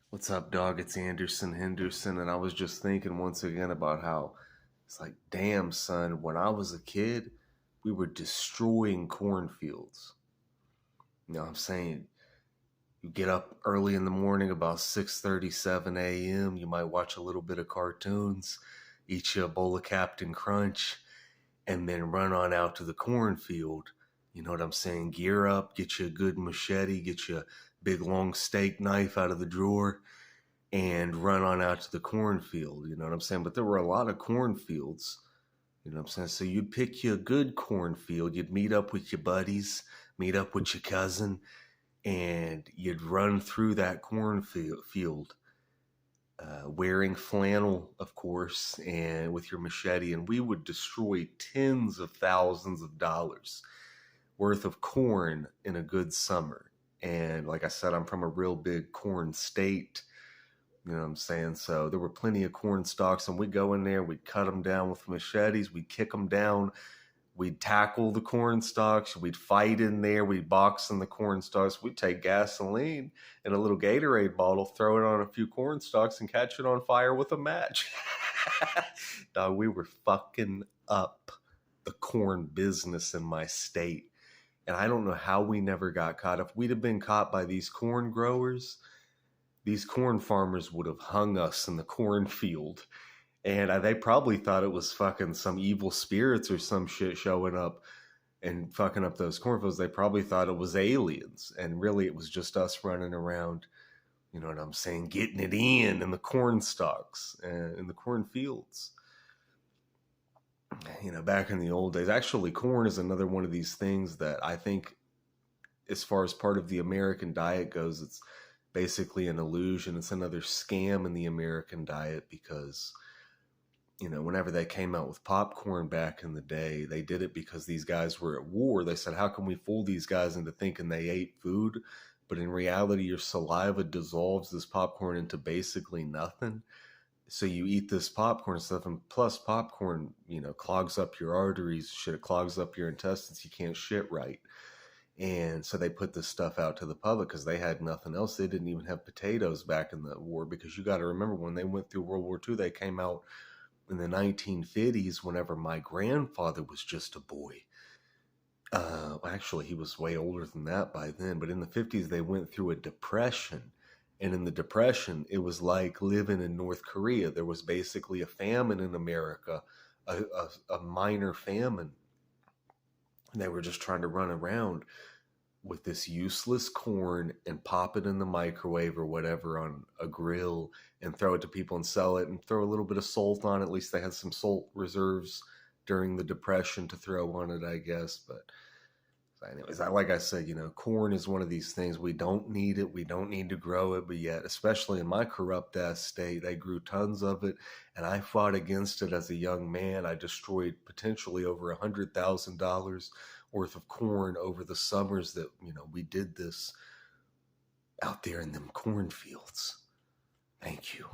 What's up, dog? It's Anderson Henderson, and I was just thinking once again about how it's like, damn, son, when I was a kid, we were destroying cornfields. You know what I'm saying? You get up early in the morning, about 6:37 a.m., you might watch a little bit of cartoons, eat you a bowl of Captain Crunch, and then run on out to the cornfield. You know what I'm saying? Gear up, get you a good machete, get you a big long steak knife out of the drawer, and run on out to the cornfield. You know what I'm saying? But there were a lot of cornfields. You know what I'm saying? So you'd pick you a good cornfield. You'd meet up with your buddies, meet up with your cousin, and you'd run through that cornfield, wearing flannel, of course, and with your machete. And we would destroy tens of thousands of dollars worth of corn in a good summer. And like I said, I'm from a real big corn state. You know what I'm saying? So there were plenty of corn stalks, and we'd go in there, we'd cut them down with machetes, we'd kick them down, we'd tackle the corn stalks, we'd fight in there, we'd box in the corn stalks, we'd take gasoline in a little Gatorade bottle, throw it on a few corn stalks, and catch it on fire with a match. Dog, we were fucking up the corn business in my state. And I don't know how we never got caught. If we'd have been caught by these corn growers, these corn farmers would have hung us in the cornfield. And they probably thought it was fucking some evil spirits or some shit showing up and fucking up those cornfields. They probably thought it was aliens. And really, it was just us running around, you know what I'm saying, getting it in the corn stalks and in the cornfields. You know, back in the old days, actually, corn is another one of these things that I think, as far as part of the American diet goes, it's basically an illusion. It's another scam in the American diet because, you know, whenever they came out with popcorn back in the day, they did it because these guys were at war. They said, how can we fool these guys into thinking they ate food? But in reality, your saliva dissolves this popcorn into basically nothing. So you eat this popcorn stuff, and plus popcorn, you know, clogs up your arteries, shit, it clogs up your intestines. You can't shit right. And so they put this stuff out to the public because they had nothing else. They didn't even have potatoes back in the war, because you got to remember, when they went through World War II, they came out in the 1950s whenever my grandfather was just a boy. Actually, he was way older than that by then. But in the 50s, they went through a depression. And in the depression, it was like living in North Korea. There was basically a famine in America, a minor famine. And they were just trying to run around with this useless corn and pop it in the microwave or whatever on a grill and throw it to people and sell it and throw a little bit of salt on it. At least they had some salt reserves during the Depression to throw on it, I guess. But anyways, like I said, you know, corn is one of these things. We don't need it. We don't need to grow it. But yet, especially in my corrupt ass state, they grew tons of it. And I fought against it as a young man. I destroyed potentially over $100,000 worth of corn over the summers that, you know, we did this out there in them cornfields. Thank you.